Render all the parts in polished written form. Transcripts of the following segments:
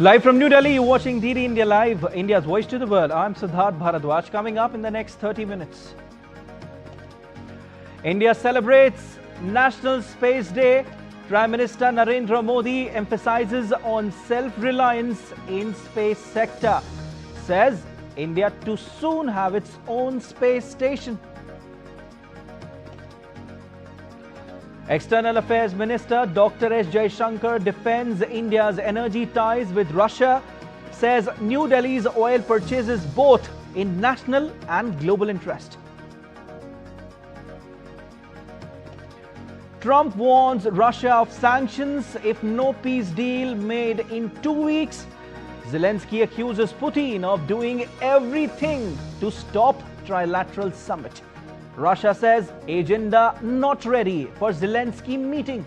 Live from New Delhi, you're watching DD India Live, India's voice to the world. I'm Siddharth Bharadwaj. Coming up in the next 30 minutes. India celebrates National Space Day. Prime Minister Narendra Modi emphasizes on self-reliance in space sector. Says India to soon have its own space station. External Affairs Minister Dr. S. Jaishankar defends India's energy ties with Russia, says New Delhi's oil purchases both in national and global interest. Trump warns Russia of sanctions if no peace deal made in 2 weeks. Zelensky accuses Putin of doing everything to stop trilateral summit. Russia says agenda not ready for Zelensky meeting.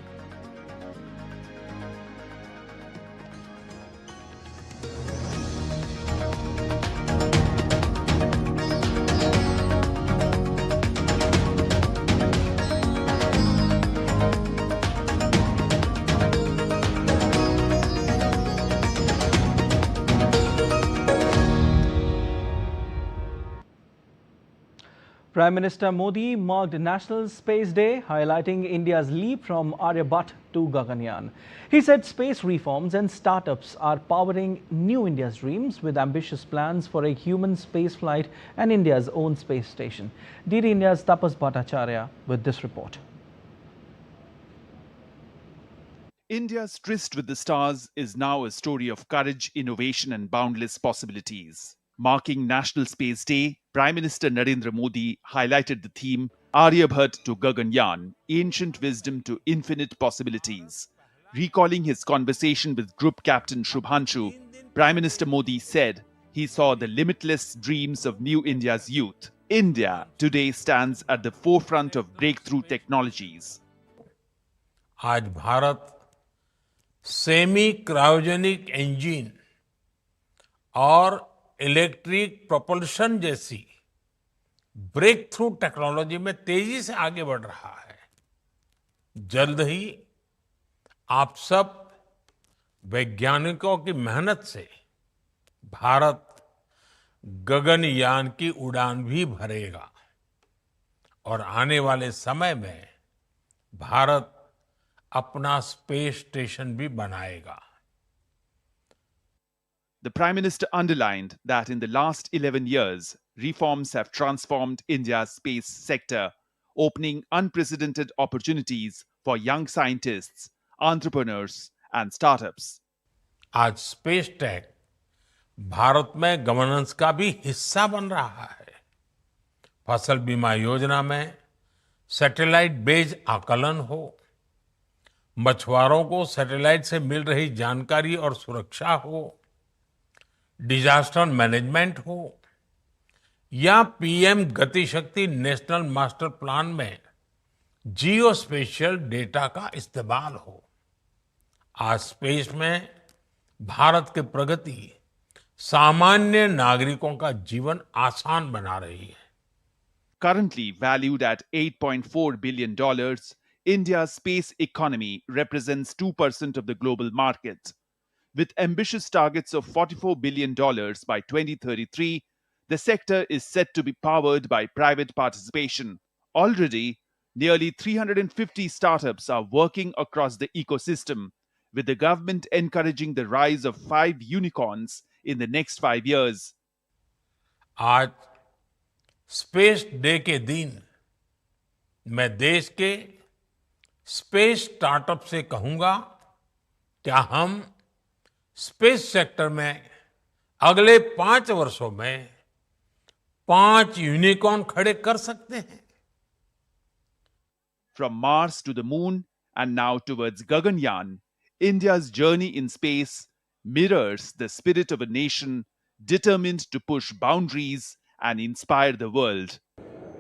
Prime Minister Modi marked National Space Day, highlighting India's leap from Aryabhat to Gaganyaan. He said space reforms and startups are powering New India's dreams with ambitious plans for a human space flight and India's own space station. DD India's Tapas Bhattacharya with this report. India's tryst with the stars is now a story of courage, innovation and boundless possibilities. Marking National Space Day, Prime Minister Narendra Modi highlighted the theme Aryabhat to Gaganyaan, ancient wisdom to infinite possibilities. Recalling his conversation with Group Captain Shubhanshu, Prime Minister Modi said he saw the limitless dreams of New India's youth. India today stands at the forefront of breakthrough technologies. आज Bharat semi cryogenic engine और electric propulsion जैसी break through technology में तेजी से आगे बढ़ रहा है। जल्द ही आप सब वैज्ञानिकों की मेहनत से भारत गगनयान की उड़ान भी भरेगा और आने वाले समय में भारत अपना स्पेस स्टेशन भी बनाएगा। The Prime Minister underlined that in the last 11 years, reforms have transformed India's space sector, opening unprecedented opportunities for young scientists, entrepreneurs and startups. आज स्पेस टेक भारत में गवर्नेंस का भी हिस्सा बन रहा है। फसल बीमा योजना में सैटेलाइट बेस्ड आकलन हो, मछुआरों को सैटेलाइट से मिल रही जानकारी और सुरक्षा हो, डिजास्टर मैनेजमेंट हो या पीएम गति शक्ति नेशनल मास्टर प्लान में जियो स्पेशियल डेटा का इस्तेमाल हो। आज स्पेस में भारत की प्रगति सामान्य नागरिकों का जीवन आसान बना रही है। Currently valued at $8.4 billion, India's space economy represents 2% of the global market. With ambitious targets of $44 billion by 2033, the sector is set to be powered by private participation. Already, nearly 350 startups are working across the ecosystem, with the government encouraging the rise of 5 unicorns in the next 5 years. आज space day के दिन मैं देश के space startup से कहूंगा, क्या हम स्पेस सेक्टर में अगले 5 वर्षों में 5 यूनिकॉर्न खड़े कर सकते हैं? From Mars to the Moon and now towards Gaganyaan, India's journey in space mirrors the spirit of a nation determined to push boundaries and inspire the world.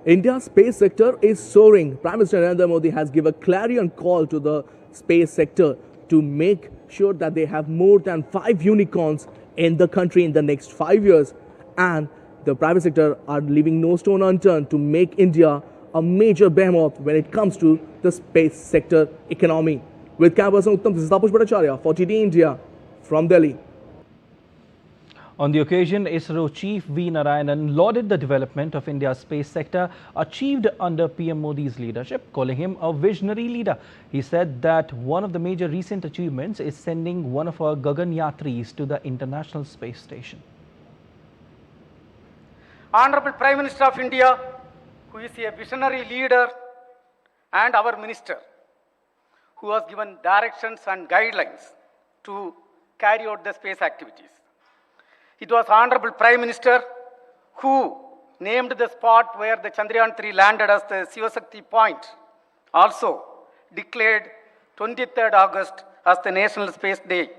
India's space sector is soaring. Prime Minister Narendra Modi has given a clarion call to the space sector to make sure that they have more than 5 unicorns in the country in the next 5 years. And the private sector are leaving no stone unturned to make India a major behemoth when it comes to the space sector economy. With camera person Uttam, this is Tapas Bhattacharya for TD India from Delhi. On the occasion, ISRO Chief V. Narayanan lauded the development of India's space sector achieved under PM Modi's leadership, calling him a visionary leader. He said that one of the major recent achievements is sending one of our Gaganyatris to the International Space Station. Honorable Prime Minister of India, who is a visionary leader, and our Minister, who has given directions and guidelines to carry out the space activities. It was Honorable Prime Minister who named the spot where the Chandrayaan-3 landed as the Sivasakti Point, also declared 23rd August as the National Space Day.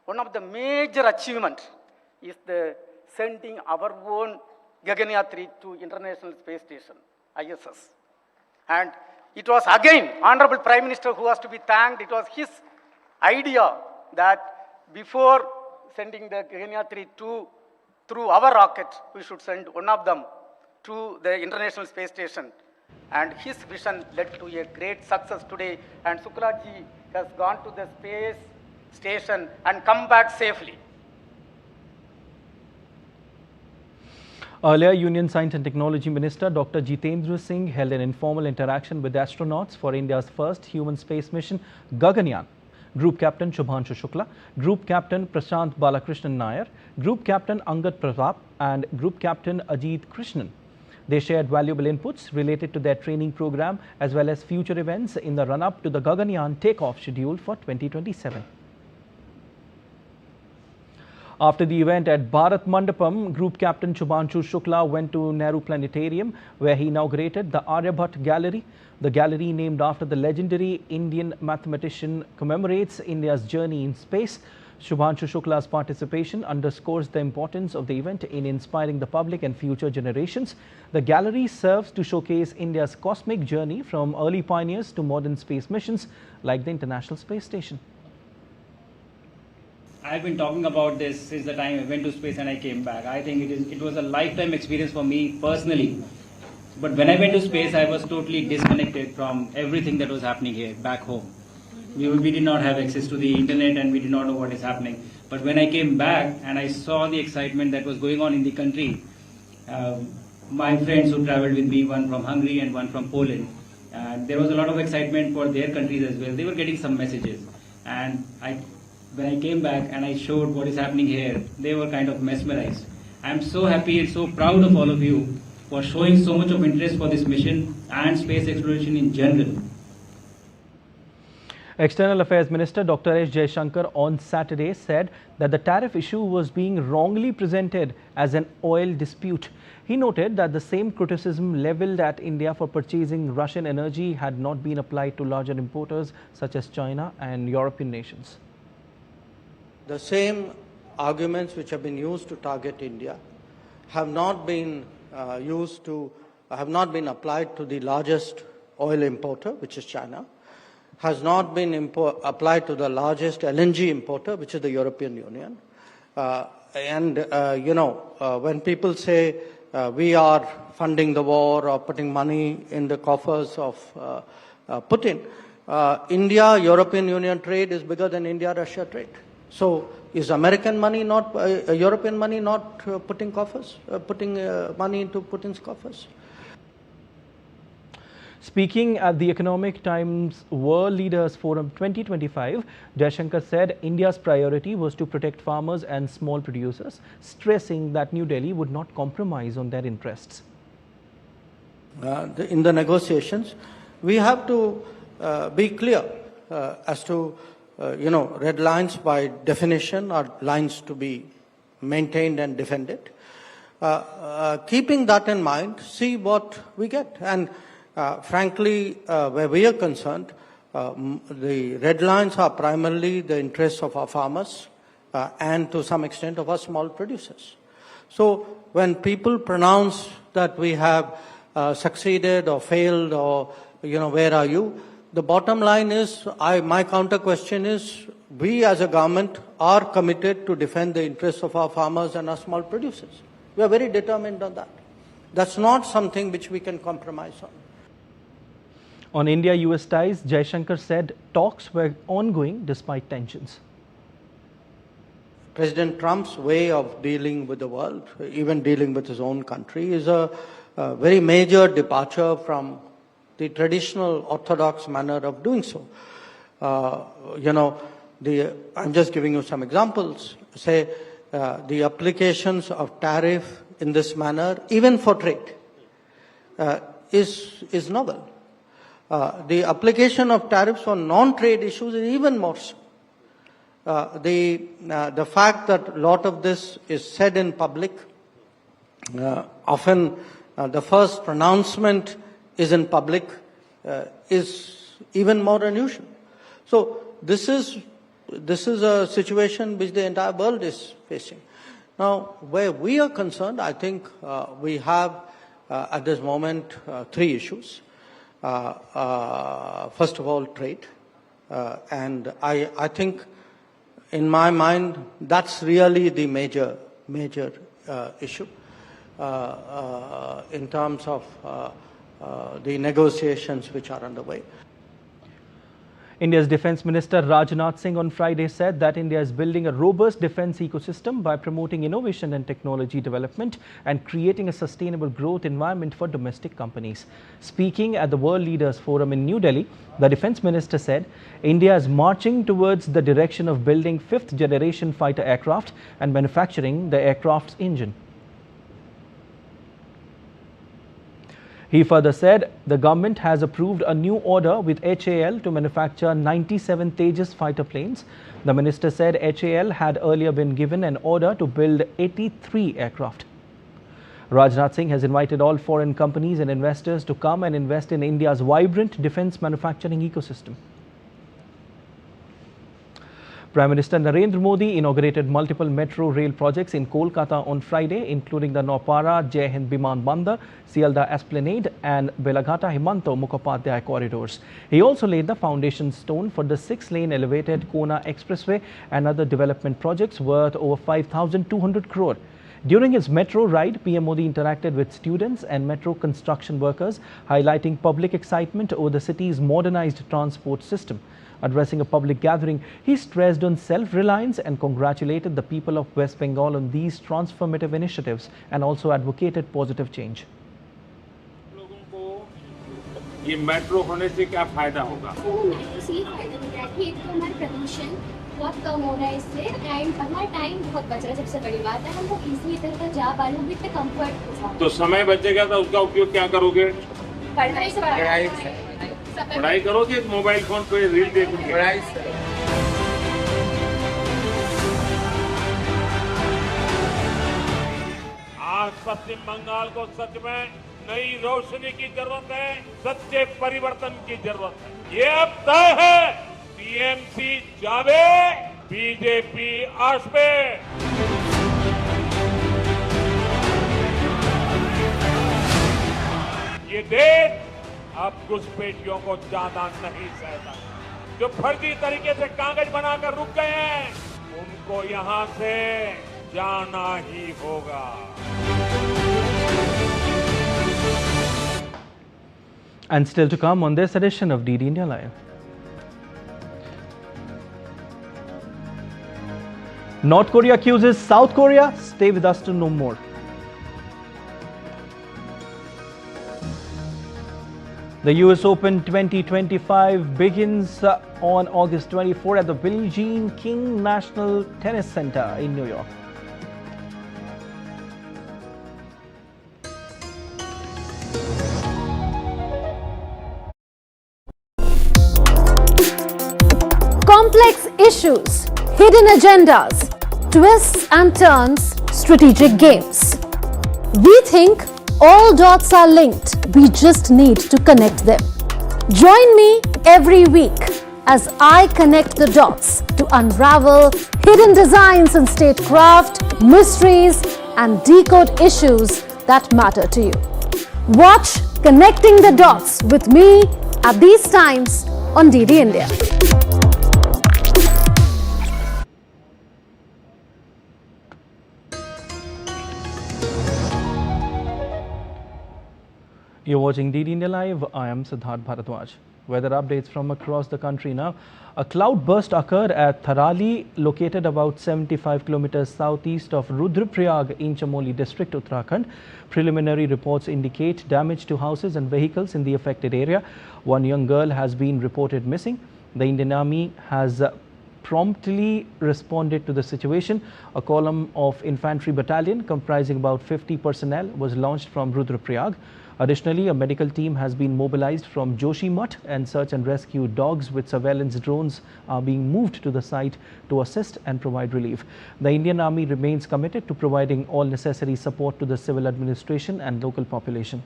One of the major achievements is the sending our own Gaganyatri to International Space Station, ISS. And it was again Honorable Prime Minister who was to be thanked. It was his idea that before sending the Gaganyatri through our rocket, we should send one of them to the International Space Station. And his vision led to a great success today. And Sukraji has gone to the space station and come back safely. Earlier, Union Science and Technology Minister Dr. Jitendra Singh held an informal interaction with astronauts for India's first human space mission, Gaganyaan. Group Captain Shubhanshu Shukla, Group Captain Prashant Balakrishnan Nair, Group Captain Angad Pratap and Group Captain Ajit Krishnan. They shared valuable inputs related to their training program as well as future events in the run-up to the Gaganyaan takeoff scheduled for 2027. After the event at Bharat Mandapam, Group Captain Shubhanshu Shukla went to Nehru Planetarium where he inaugurated the Aryabhat Gallery. The gallery, named after the legendary Indian mathematician, commemorates India's journey in space. Shubhanshu Shukla's participation underscores the importance of the event in inspiring the public and future generations. The gallery serves to showcase India's cosmic journey from early pioneers to modern space missions like the International Space Station. I've been talking about this since the time I went to space and I came back. I think it was a lifetime experience for me personally. But when I went to space, I was totally disconnected from everything that was happening here, back home. We did not have access to the internet and we did not know what is happening. But when I came back and I saw the excitement that was going on in the country, my friends who traveled with me, one from Hungary and one from Poland, there was a lot of excitement for their countries as well. They were getting some messages. And when I came back and I showed what is happening here, they were kind of mesmerized. I'm so happy and so proud of all of you for showing so much of interest for this mission and space exploration in general. External Affairs Minister Dr. S. Jaishankar on Saturday said that the tariff issue was being wrongly presented as an oil dispute. He noted that the same criticism levelled at India for purchasing Russian energy had not been applied to larger importers such as China and European nations. The same arguments which have been used to target India have not been applied to the largest oil importer, which is China, has not been applied to the largest LNG importer, which is the European Union. When people say we are funding the war or putting money in the coffers of Putin, India-European Union trade is bigger than India-Russia trade. So is American money not, European money not putting money into Putin's coffers? Speaking at the Economic Times World Leaders Forum 2025, Jaishankar said India's priority was to protect farmers and small producers, stressing that New Delhi would not compromise on their interests. In the negotiations, we have to be clear as to red lines by definition are lines to be maintained and defended. Keeping that in mind, see what we get. And frankly, where we are concerned, the red lines are primarily the interests of our farmers and to some extent of our small producers. So when people pronounce that we have succeeded or failed or, where are you? The bottom line is, my counter question is, we as a government are committed to defend the interests of our farmers and our small producers. We are very determined on that. That's not something which we can compromise on. On India-US ties, Jaishankar said talks were ongoing despite tensions. President Trump's way of dealing with the world, even dealing with his own country, is a very major departure from the traditional orthodox manner of doing so. I'm just giving you some examples. Say, the applications of tariff in this manner, even for trade, is novel. The application of tariffs for non-trade issues is even more so. The fact that a lot of this is said in public, often the first pronouncement is in public, is even more unusual. So this is a situation which the entire world is facing. Now, where we are concerned, I think we have at this moment three issues. First of all, trade. And I think, in my mind, that's really the major issue in terms of the negotiations which are underway. India's Defence Minister Rajnath Singh on Friday said that India is building a robust defence ecosystem by promoting innovation and technology development and creating a sustainable growth environment for domestic companies. Speaking at the World Leaders Forum in New Delhi, the Defence Minister said India is marching towards the direction of building fifth-generation fighter aircraft and manufacturing the aircraft's engine. He further said the government has approved a new order with HAL to manufacture 97 Tejas fighter planes. The minister said HAL had earlier been given an order to build 83 aircraft. Rajnath Singh has invited all foreign companies and investors to come and invest in India's vibrant defence manufacturing ecosystem. Prime Minister Narendra Modi inaugurated multiple metro rail projects in Kolkata on Friday, including the Naupara Jai Hind Biman Bandar, Sialdah Esplanade and Belaghatta Himanto Mukhopadhyay corridors. He also laid the foundation stone for the 6-lane elevated Kona Expressway and other development projects worth over 5,200 crore. During his metro ride, PM Modi interacted with students and metro construction workers, highlighting public excitement over the city's modernized transport system. Addressing a public gathering, he stressed on self-reliance and congratulated the people of West Bengal on these transformative initiatives and also advocated positive change. लोगों को ये metro होने से क्या फायदा होगा? Metro से ये फायदा मिल रहा है कि एक तो हमारा प्रदूषण बहुत कम हो रहा है इससे एंड हमारा टाइम बहुत बच रहा है। सबसे बड़ी बात है हम लोग इजीली इधर उधर जा पा रहे हैं विद कंफर्ट। तो समय बचेगा तो उसका उपयोग क्या करोगे? पढ़ाई करोगे, मोबाइल फोन पे रील देखोगे? आज पश्चिम बंगाल को सच में नई रोशनी की जरूरत है, सच्चे परिवर्तन की जरूरत है। ये अब तय है, टीएमसी जावे, बीजेपी आसपे। ये देश अब घुसपैठियों को ज्यादा नहीं सहता। जो फर्जी तरीके से कागज बनाकर रुक गए हैं, उनको यहां से जाना ही होगा। And still to come on this edition of DD India Live. North Korea accuses South Korea. Stay with us to know more. The US Open 2025 begins on August 24 at the Billie Jean King National Tennis Center in New York. Complex issues, hidden agendas, twists and turns, strategic games. We think all dots are linked. We just need to connect them. Join me every week as I connect the dots to unravel hidden designs in statecraft, mysteries, and decode issues that matter to you. Watch Connecting the Dots with me at these times on DD India. You're watching DD India Live. I am Siddharth Bharadwaj. Weather updates from across the country now. A cloud burst occurred at Tharali, located about 75 kilometers southeast of Rudraprayag in Chamoli district, Uttarakhand. Preliminary reports indicate damage to houses and vehicles in the affected area. One young girl has been reported missing. The Indian Army has promptly responded to the situation. A column of infantry battalion comprising about 50 personnel was launched from Rudraprayag. Additionally, a medical team has been mobilized from Joshimath, and search and rescue dogs with surveillance drones are being moved to the site to assist and provide relief. The Indian Army remains committed to providing all necessary support to the civil administration and local population.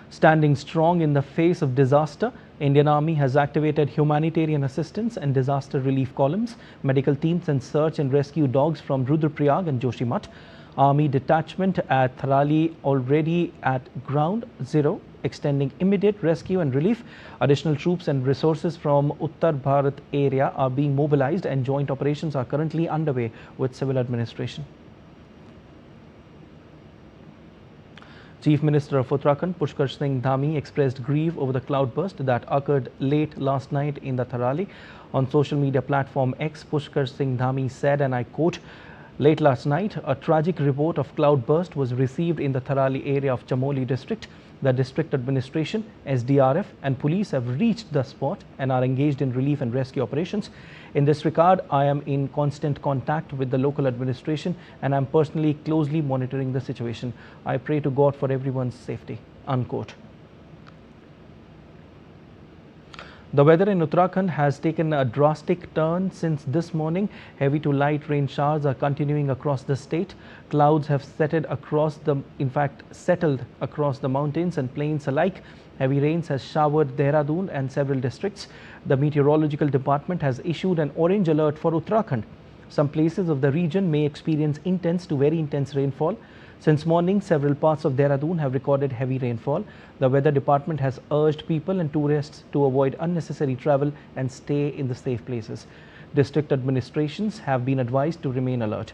Standing strong in the face of disaster, Indian Army has activated humanitarian assistance and disaster relief columns, medical teams and search and rescue dogs from Rudraprayag and Joshimath. Army detachment at Tharali already at ground zero, extending immediate rescue and relief. Additional troops and resources from Uttar Bharat area are being mobilized, and joint operations are currently underway with civil administration. Chief Minister of Uttarakhand, Pushkar Singh Dhami, expressed grief over the cloudburst that occurred late last night in the Tharali. On social media platform X, Pushkar Singh Dhami said, and I quote, "Late last night, a tragic report of cloudburst was received in the Tharali area of Chamoli district. The district administration, SDRF and police have reached the spot and are engaged in relief and rescue operations. In this regard, I am in constant contact with the local administration and I am personally closely monitoring the situation. I pray to God for everyone's safety." Unquote. The weather in Uttarakhand has taken a drastic turn since this morning. Heavy to light rain showers are continuing across the state. Clouds have settled across the mountains and plains alike. Heavy rains has showered Dehradun and several districts. The meteorological department has issued an orange alert for Uttarakhand. Some places of the region may experience intense to very intense rainfall. Since morning, several parts of Dehradun have recorded heavy rainfall. The weather department has urged people and tourists to avoid unnecessary travel and stay in the safe places. District administrations have been advised to remain alert.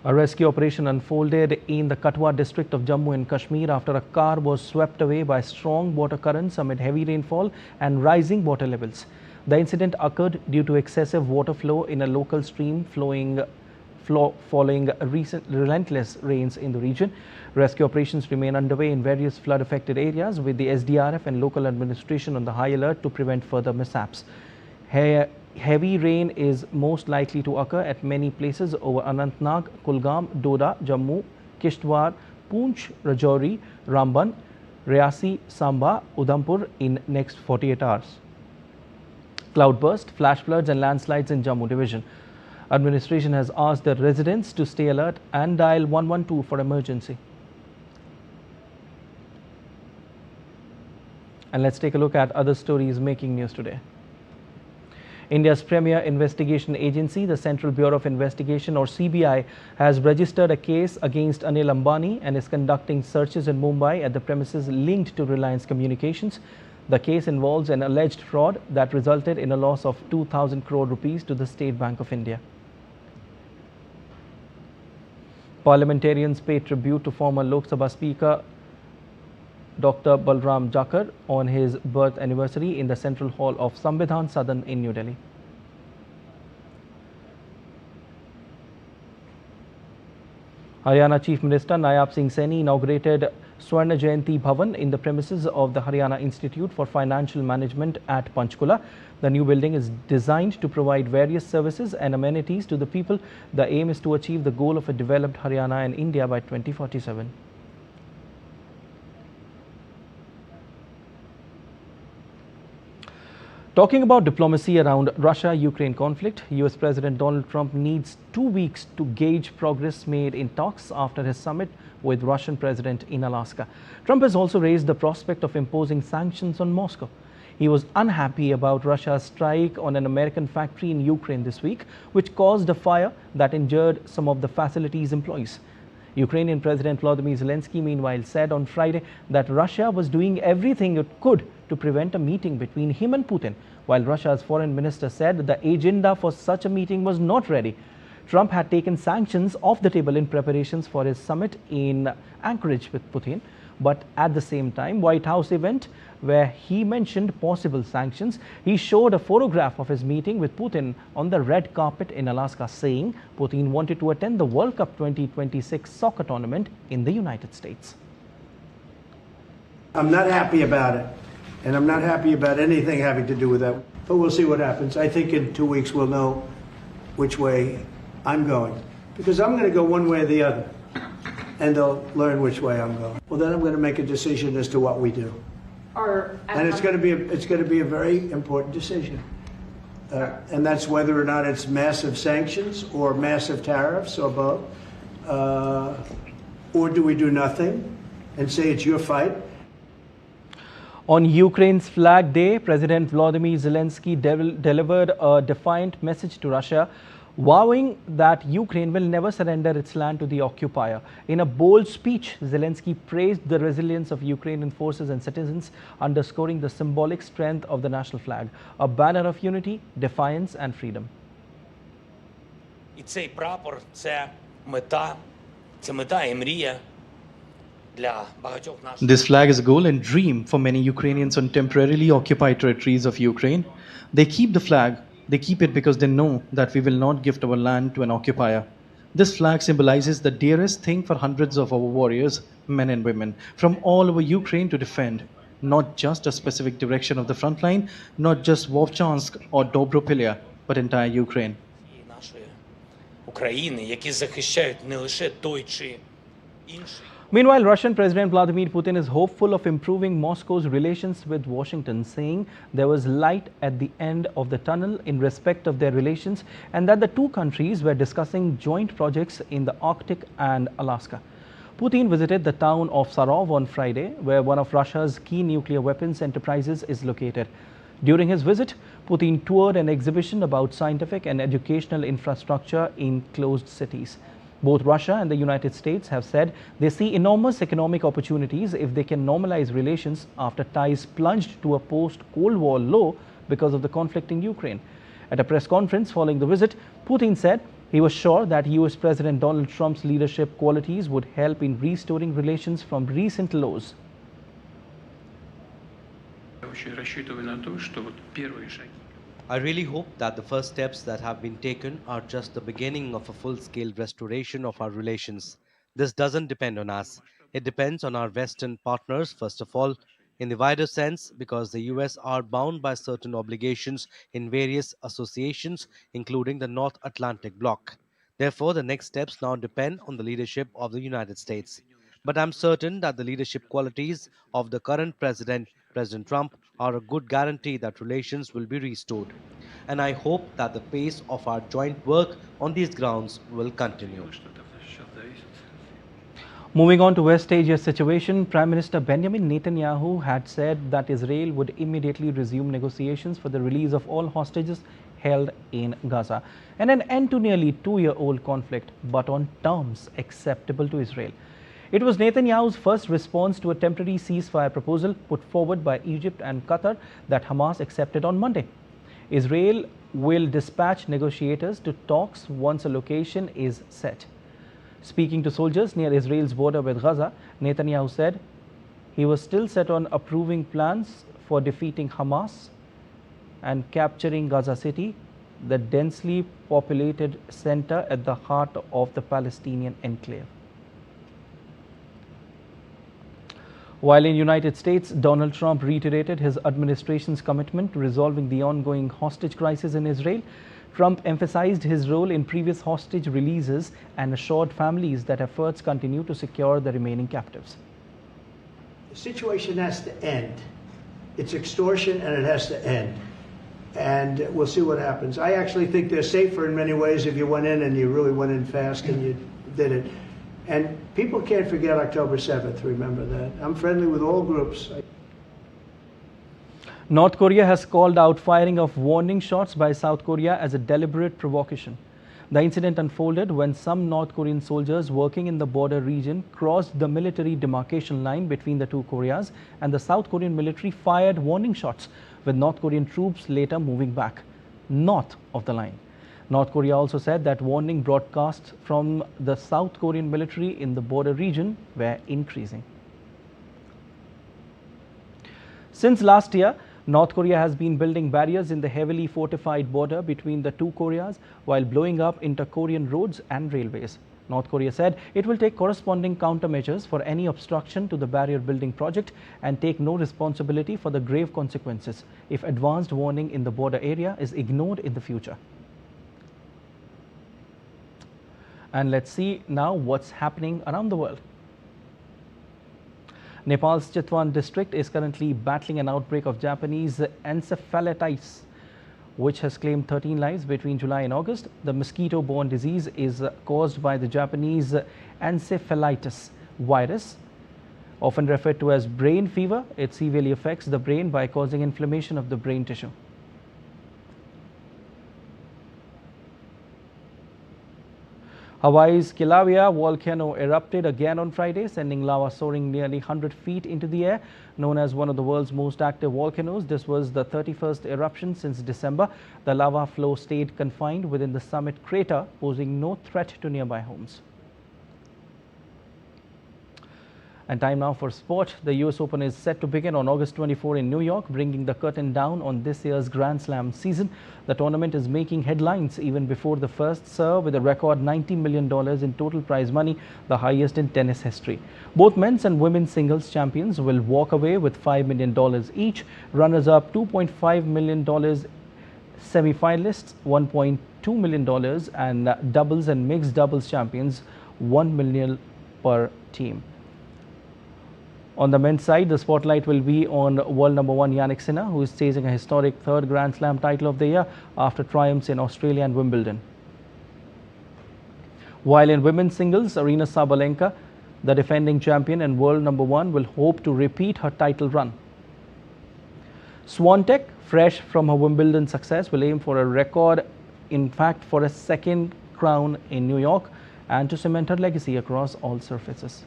A rescue operation unfolded in the Katwa district of Jammu and Kashmir after a car was swept away by strong water currents amid heavy rainfall and rising water levels. The incident occurred due to excessive water flow in a local stream following recent relentless rains in the region. Rescue operations remain underway in various flood-affected areas, with the SDRF and local administration on the high alert to prevent further mishaps. Heavy rain is most likely to occur at many places over Anantnag, Kulgam, Doda, Jammu, Kishtwar, Poonch, Rajouri, Ramban, Reasi, Samba, Udhampur in next 48 hours. Cloudburst, flash floods and landslides in Jammu division. Administration has asked the residents to stay alert and dial 112 for emergency. And let's take a look at other stories making news today. India's premier investigation agency, the Central Bureau of Investigation or CBI, has registered a case against Anil Ambani and is conducting searches in Mumbai at the premises linked to Reliance Communications. The case involves an alleged fraud that resulted in a loss of 2,000 crore rupees to the State Bank of India. Parliamentarians paid tribute to former Lok Sabha Speaker Dr. Balram Jakar on his birth anniversary in the Central Hall of Samvidhan Sadan in New Delhi. Haryana Chief Minister Nayab Singh Saini inaugurated Swarna Jayanti Bhavan in the premises of the Haryana Institute for Financial Management at Panchkula. The new building is designed to provide various services and amenities to the people. The aim is to achieve the goal of a developed Haryana and India by 2047. Talking about diplomacy around Russia-Ukraine conflict, US President Donald Trump needs 2 weeks to gauge progress made in talks after his summit with Russian President in Alaska. Trump has also raised the prospect of imposing sanctions on Moscow. He was unhappy about Russia's strike on an American factory in Ukraine this week, which caused a fire that injured some of the facility's employees. Ukrainian President Volodymyr Zelensky, meanwhile, said on Friday that Russia was doing everything it could to prevent a meeting between him and Putin, while Russia's foreign minister said the agenda for such a meeting was not ready. Trump had taken sanctions off the table in preparations for his summit in Anchorage with Putin. But at the same time, White House event where he mentioned possible sanctions, he showed a photograph of his meeting with Putin on the red carpet in Alaska, saying Putin wanted to attend the World Cup 2026 soccer tournament in the United States. I'm not happy about it, and I'm not happy about anything having to do with that. But we'll see what happens. I think in 2 weeks we'll know which way I'm going, because I'm going to go one way or the other, and they'll learn which way I'm going. Well, then I'm going to make a decision as to what we do, and it's going to be a very important decision, and that's whether or not it's massive sanctions or massive tariffs or both, or do we do nothing and say it's your fight? On Ukraine's Flag Day, President Volodymyr Zelensky delivered a defiant message to Russia, vowing that Ukraine will never surrender its land to the occupier. In a bold speech, Zelensky praised the resilience of Ukrainian forces and citizens, underscoring the symbolic strength of the national flag, a banner of unity, defiance and freedom. І цей прапор – це мета і мрія. This flag is a goal and dream for many Ukrainians on temporarily occupied territories of Ukraine. They keep the flag. They keep it because they know that we will not gift our land to an occupier. This flag symbolizes the dearest thing for hundreds of our warriors, men and women, from all over Ukraine to defend not just a specific direction of the front line, not just Vovchansk or Dobropilya, but entire Ukraine. України, які захищають не лише той чи інший. Meanwhile, Russian President Vladimir Putin is hopeful of improving Moscow's relations with Washington, saying there was light at the end of the tunnel in respect of their relations and that the two countries were discussing joint projects in the Arctic and Alaska. Putin visited the town of Sarov on Friday, where one of Russia's key nuclear weapons enterprises is located. During his visit, Putin toured an exhibition about scientific and educational infrastructure in closed cities. Both Russia and the United States have said they see enormous economic opportunities if they can normalize relations after ties plunged to a post-Cold War low because of the conflict in Ukraine. At a press conference following the visit, Putin said he was sure that US President Donald Trump's leadership qualities would help in restoring relations from recent lows. I really hope that the first steps that have been taken are just the beginning of a full-scale restoration of our relations. This doesn't depend on us. It depends on our Western partners, first of all, in the wider sense, because the US are bound by certain obligations in various associations, including the North Atlantic Bloc. Therefore, the next steps now depend on the leadership of the United States. But I'm certain that the leadership qualities of the current president, President Trump, are a good guarantee that relations will be restored. And I hope that the pace of our joint work on these grounds will continue. Moving on to West Asia's situation, Prime Minister Benjamin Netanyahu had said that Israel would immediately resume negotiations for the release of all hostages held in Gaza and an end to nearly 2-year-old conflict, but on terms acceptable to Israel. It was Netanyahu's first response to a temporary ceasefire proposal put forward by Egypt and Qatar that Hamas accepted on Monday. Israel will dispatch negotiators to talks once a location is set. Speaking to soldiers near Israel's border with Gaza, Netanyahu said he was still set on approving plans for defeating Hamas and capturing Gaza City, the densely populated center at the heart of the Palestinian enclave. While in the United States, Donald Trump reiterated his administration's commitment to resolving the ongoing hostage crisis in Israel, Trump emphasized his role in previous hostage releases and assured families that efforts continue to secure the remaining captives. The situation has to end. It's extortion and it has to end. And we'll see what happens. I actually think they're safer in many ways if you went in and you really went in fast and you did it. And people can't forget October 7th, remember that. I'm friendly with all groups. North Korea has called out firing of warning shots by South Korea as a deliberate provocation. The incident unfolded when some North Korean soldiers working in the border region crossed the military demarcation line between the two Koreas, and the South Korean military fired warning shots, with North Korean troops later moving back north of the line. North Korea also said that warning broadcasts from the South Korean military in the border region were increasing. Since last year, North Korea has been building barriers in the heavily fortified border between the two Koreas while blowing up inter-Korean roads and railways. North Korea said it will take corresponding countermeasures for any obstruction to the barrier building project and take no responsibility for the grave consequences if advanced warning in the border area is ignored in the future. And let's see now what's happening around the world. Nepal's Chitwan district is currently battling an outbreak of Japanese encephalitis, which has claimed 13 lives between July and August. The mosquito-borne disease is caused by the Japanese encephalitis virus, often referred to as brain fever. It severely affects the brain by causing inflammation of the brain tissue. Hawaii's Kilauea volcano erupted again on Friday, sending lava soaring nearly 100 feet into the air. Known as one of the world's most active volcanoes, this was the 31st eruption since December. The lava flow stayed confined within the summit crater, posing no threat to nearby homes. And time now for sport. The US Open is set to begin on August 24 in New York, bringing the curtain down on this year's Grand Slam season. The tournament is making headlines even before the first serve, with a record $90 million in total prize money, the highest in tennis history. Both men's and women's singles champions will walk away with $5 million each. Runners-up $2.5 million, semi-finalists $1.2 million, and doubles and mixed doubles champions $1 million per team. On the men's side, the spotlight will be on world number 1 Jannik Sinner, who is chasing a historic third Grand Slam title of the year after triumphs in Australia and Wimbledon. While in women's singles, Aryna Sabalenka, the defending champion and world number 1, will hope to repeat her title run. Swiatek, fresh from her Wimbledon success, will aim for a record, in fact for a second crown in New York, and to cement her legacy across all surfaces.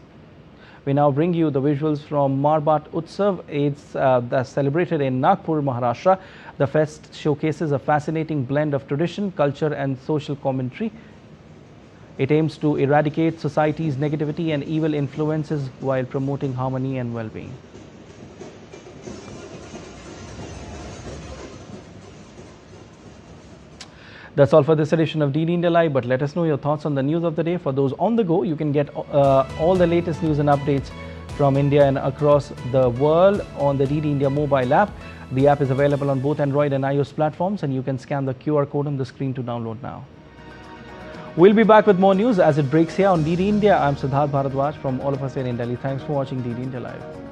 We now bring you the visuals from Marbat Utsav. It's that's celebrated in Nagpur, Maharashtra. The fest showcases a fascinating blend of tradition, culture and social commentary. It aims to eradicate society's negativity and evil influences while promoting harmony and well-being. That's all for this edition of DD India Live, but let us know your thoughts on the news of the day. For those on the go, you can get all the latest news and updates from India and across the world on the DD India mobile app. The app is available on both Android and iOS platforms, and you can scan the QR code on the screen to download now. We'll be back with more news as it breaks here on DD India. I'm Siddharth Bharadwaj from all of us here in Delhi. Thanks for watching DD India Live.